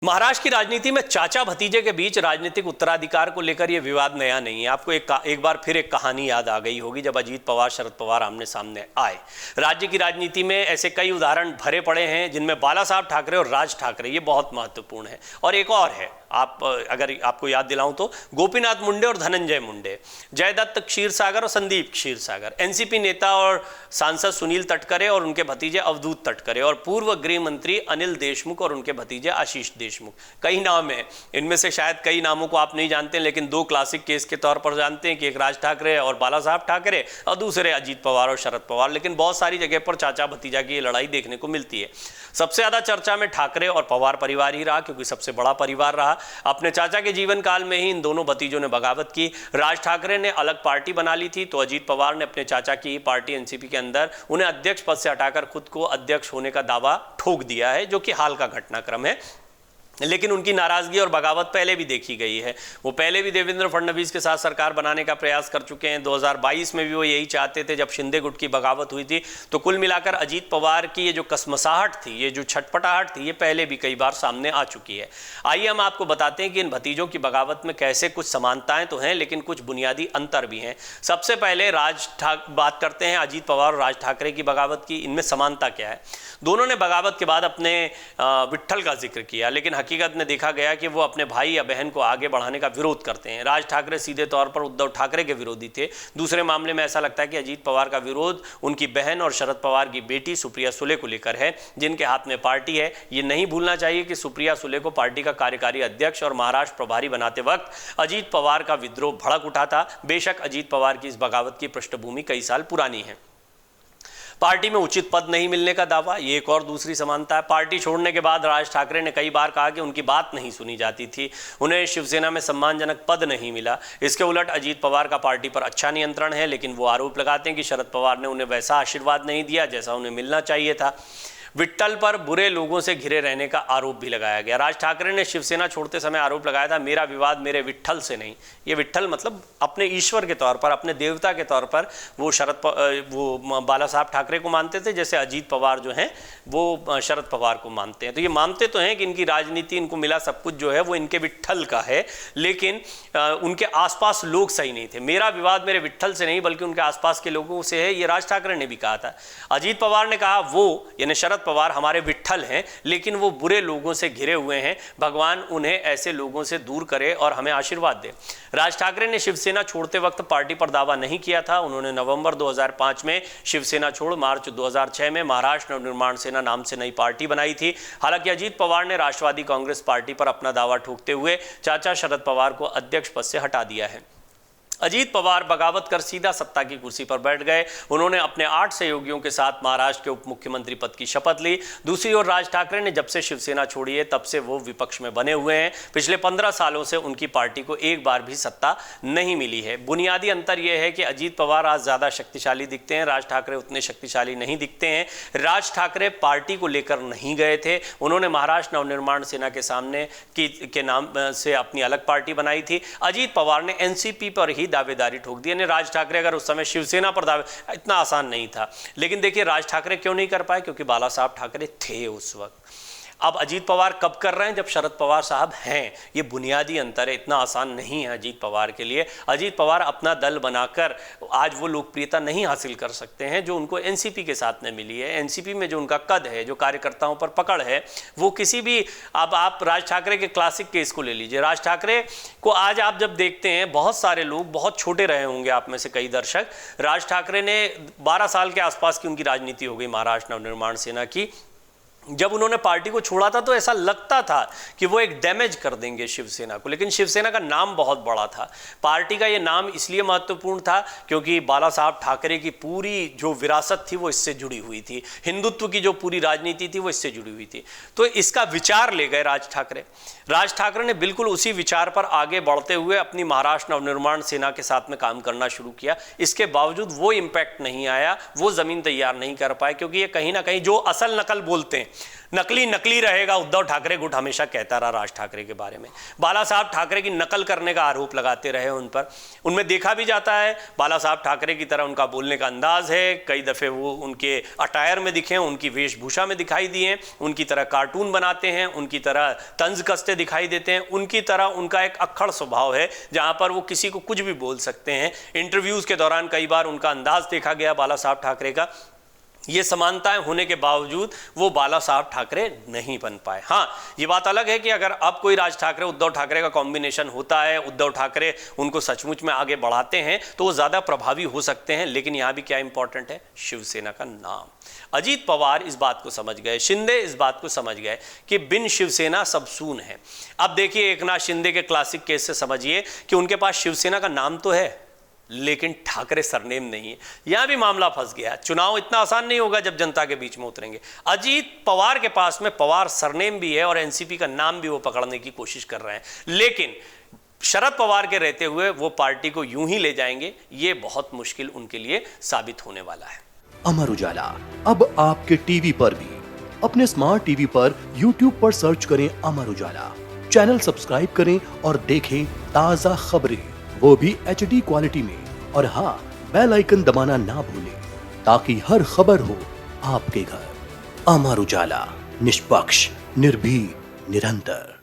महाराष्ट्र की राजनीति में चाचा भतीजे के बीच राजनीतिक उत्तराधिकार को लेकर यह विवाद नया नहीं है। आपको एक बार फिर एक कहानी याद आ गई होगी जब अजीत पवार शरद पवार आमने सामने आए। राज्य की राजनीति में ऐसे कई उदाहरण भरे पड़े हैं जिनमें बाला साहब ठाकरे और राज ठाकरे ये बहुत महत्वपूर्ण है। और एक और है, अगर आपको याद दिलाऊं तो गोपीनाथ मुंडे और धनंजय मुंडे, जयदत्त क्षीरसागर और संदीप क्षीरसागर, एनसीपी नेता और सांसद सुनील तटकरे और उनके भतीजे अवधूत तटकरे और पूर्व गृह मंत्री अनिल देशमुख और उनके भतीजे आशीष देशमुख। कई नाम हैं, इनमें से शायद कई नामों को आप नहीं जानते, लेकिन दो क्लासिक केस के तौर पर जानते हैं कि एक राज ठाकरे और बाला साहब ठाकरे और दूसरे अजीत पवार और शरद पवार। लेकिन बहुत सारी जगह पर चाचा भतीजा की ये लड़ाई देखने को मिलती है। सबसे ज्यादा चर्चा में ठाकरे और पवार परिवार ही रहा, क्योंकि सबसे बड़ा परिवार रहा। अपने चाचा के जीवन काल में ही इन दोनों भतीजों ने बगावत की। राज ठाकरे ने अलग पार्टी बना ली थी, तो अजीत पवार ने अपने चाचा की पार्टी एनसीपी के अंदर उन्हें अध्यक्ष पद से हटाकर खुद को अध्यक्ष होने का दावा ठोक दिया है, जो कि हाल का घटनाक्रम है। लेकिन उनकी नाराजगी और बगावत पहले भी देखी गई है। वो पहले भी देवेंद्र फडणवीस के साथ सरकार बनाने का प्रयास कर चुके हैं। 2022 में भी वो यही चाहते थे जब शिंदे गुट की बगावत हुई थी। तो कुल मिलाकर अजीत पवार की ये जो कसमसाहट थी, ये जो छटपटाहट थी, ये पहले भी कई बार सामने आ चुकी है। आइए हम आपको बताते हैं कि इन भतीजों की बगावत में कैसे कुछ समानताएं तो हैं, लेकिन कुछ बुनियादी अंतर भी हैं। सबसे पहले बात करते हैं अजीत पवार और राज ठाकरे की बगावत की। इनमें समानता क्या है? दोनों ने बगावत के बाद अपने विट्ठल का जिक्र किया, लेकिन हकीकत में देखा गया कि वो अपने भाई या बहन को आगे बढ़ाने का विरोध करते हैं। राज ठाकरे सीधे तौर पर उद्धव ठाकरे के विरोधी थे। दूसरे मामले में ऐसा लगता है कि अजीत पवार का विरोध उनकी बहन और शरद पवार की बेटी सुप्रिया सुले को लेकर है, जिनके हाथ में पार्टी है। ये नहीं भूलना चाहिए कि सुप्रिया सुले को पार्टी का कार्यकारी अध्यक्ष और महाराष्ट्र प्रभारी बनाते वक्त अजीत पवार का विद्रोह भड़क उठा था। बेशक अजीत पवार की इस बगावत की पृष्ठभूमि कई साल पुरानी है। पार्टी में उचित पद नहीं मिलने का दावा, ये एक और दूसरी समानता है। पार्टी छोड़ने के बाद राज ठाकरे ने कई बार कहा कि उनकी बात नहीं सुनी जाती थी, उन्हें शिवसेना में सम्मानजनक पद नहीं मिला। इसके उलट अजीत पवार का पार्टी पर अच्छा नियंत्रण है, लेकिन वो आरोप लगाते हैं कि शरद पवार ने उन्हें वैसा आशीर्वाद नहीं दिया जैसा उन्हें मिलना चाहिए था। विट्ठल पर बुरे लोगों से घिरे रहने का आरोप भी लगाया गया। राज ठाकरे ने शिवसेना छोड़ते समय आरोप लगाया था, मेरा विवाद मेरे विट्ठल से नहीं। ये विट्ठल मतलब अपने ईश्वर के तौर पर, अपने देवता के तौर पर वो बाला साहब ठाकरे को मानते थे, जैसे अजीत पवार जो हैं वो शरद पवार को मानते हैं। तो ये मानते तो हैं कि इनकी राजनीति, इनको मिला सब कुछ जो है वो इनके विट्ठल का है, लेकिन उनके आसपास लोग सही नहीं थे। मेरा विवाद मेरे विट्ठल से नहीं बल्कि उनके आसपास के लोगों से है, ये राज ठाकरे ने भी कहा था। अजीत पवार ने कहा वो यानी शरद पवार हमारे विट्ठल हैं, लेकिन वो बुरे लोगों से घिरे हुए हैं। भगवान उन्हें ऐसे लोगों से दूर करे और हमें आशीर्वाद दे। राज ठाकरे ने शिवसेना छोड़ते वक्त पार्टी पर दावा नहीं किया था। उन्होंने नवंबर 2005 में शिवसेना छोड़ मार्च 2006 में महाराष्ट्र नवनिर्माण सेना नाम से नई पार्टी बनाई थी। हालांकि अजीत पवार ने राष्ट्रवादी कांग्रेस पार्टी पर अपना दावा ठोकते हुए चाचा शरद पवार को अध्यक्ष पद से हटा दिया है। अजीत पवार बगावत कर सीधा सत्ता की कुर्सी पर बैठ गए। उन्होंने अपने 8 सहयोगियों के साथ महाराष्ट्र के उप मुख्यमंत्री पद की शपथ ली। दूसरी ओर राज ठाकरे ने जब से शिवसेना छोड़ी है तब से वो विपक्ष में बने हुए हैं। पिछले 15 सालों से उनकी पार्टी को एक बार भी सत्ता नहीं मिली है। बुनियादी अंतर यह है कि अजीत पवार आज ज्यादा शक्तिशाली दिखते हैं, राज ठाकरे उतने शक्तिशाली नहीं दिखते हैं। राज ठाकरे पार्टी को लेकर नहीं गए थे, उन्होंने महाराष्ट्र नवनिर्माण सेना के सामने के नाम से अपनी अलग पार्टी बनाई थी। अजीत पवार ने एनसीपी पर ही दावेदारी ठोक दी। यानी राज ठाकरे अगर उस समय शिवसेना पर दावे, इतना आसान नहीं था। लेकिन देखिए राज ठाकरे क्यों नहीं कर पाए? क्योंकि बाला साहब ठाकरे थे उस वक्त। अब अजीत पवार कब कर रहे हैं? जब शरद पवार साहब हैं। ये बुनियादी अंतर है, इतना आसान नहीं है अजीत पवार के लिए। अजीत पवार अपना दल बनाकर आज वो लोकप्रियता नहीं हासिल कर सकते हैं जो उनको एनसीपी के साथ में मिली है। एनसीपी में जो उनका कद है, जो कार्यकर्ताओं पर पकड़ है, वो किसी भी, अब आप राज ठाकरे के क्लासिक केस को ले लीजिए। राज ठाकरे को आज आप जब देखते हैं, बहुत सारे लोग, बहुत छोटे रहे होंगे आप में से कई दर्शक, राज ठाकरे ने 12 साल के आसपास की उनकी राजनीति हो गई महाराष्ट्र नवनिर्माण सेना की। जब उन्होंने पार्टी को छोड़ा था तो ऐसा लगता था कि वो एक डैमेज कर देंगे शिवसेना को, लेकिन शिवसेना का नाम बहुत बड़ा था। पार्टी का ये नाम इसलिए महत्वपूर्ण था क्योंकि बाला साहब ठाकरे की पूरी जो विरासत थी वो इससे जुड़ी हुई थी। हिंदुत्व की जो पूरी राजनीति थी वो इससे जुड़ी हुई थी। तो इसका विचार ले गए राज ठाकरे। राज ठाकरे ने बिल्कुल उसी विचार पर आगे बढ़ते हुए अपनी महाराष्ट्र नवनिर्माण सेना के साथ में काम करना शुरू किया। इसके बावजूद वो इम्पैक्ट नहीं आया, वो जमीन तैयार नहीं कर पाए, क्योंकि ये कहीं ना कहीं जो असल नकल बोलते हैं नकली नकली रहेगा, उद्धव ठाकरे गुट हमेशा कहता रहा राज ठाकरे के बारे में। बाला साहब ठाकरे की नकल करने का आरोप लगाते रहे उन पर। उनमें देखा भी जाता है बाला साहब ठाकरे की तरह उनका बोलने का अंदाज है, कई दफ़े वो उनके अटायर में दिखे, उनकी वेशभूषा में दिखाई दिए, उनकी तरह कार्टून बनाते हैं, उनकी तरह तंज कसते दिखाई देते हैं, उनकी तरह उनका एक अक्खड़ स्वभाव है जहाँ पर वो किसी को कुछ भी बोल सकते हैं। इंटरव्यूज़ के दौरान कई बार उनका अंदाज देखा गया बाला साहब ठाकरे का। ये समानताएं होने के बावजूद वो बाला साहब ठाकरे नहीं बन पाए। हाँ, ये बात अलग है कि अगर अब कोई राज ठाकरे उद्धव ठाकरे का कॉम्बिनेशन होता है, उद्धव ठाकरे उनको सचमुच में आगे बढ़ाते हैं तो वो ज़्यादा प्रभावी हो सकते हैं। लेकिन यहाँ भी क्या इंपॉर्टेंट है, शिवसेना का नाम। अजीत पवार इस बात को समझ गए, शिंदे इस बात को समझ गए कि बिन शिवसेना सब सून है। अब देखिए एकनाथ शिंदे के क्लासिक केस से समझिए कि उनके पास शिवसेना का नाम तो है लेकिन ठाकरे सरनेम नहीं है। यहां भी मामला फंस गया। चुनाव इतना आसान नहीं होगा जब जनता के बीच में उतरेंगे। अजीत पवार के पास में पवार सरनेम भी है और एनसीपी का नाम भी वो पकड़ने की कोशिश कर रहे हैं, लेकिन शरद पवार के रहते हुए वो पार्टी को यूं ही ले जाएंगे, ये बहुत मुश्किल उनके लिए साबित होने वाला है। अमर उजाला अब आपके टीवी पर भी। अपने स्मार्ट टीवी पर यूट्यूब पर सर्च करें अमर उजाला, चैनल सब्सक्राइब करें और देखें ताजा खबरें, वो भी HD क्वालिटी में। और हाँ, बेल आइकन दबाना ना भूलें ताकि हर खबर हो आपके घर। अमर उजाला, निष्पक्ष, निर्भीक, निरंतर।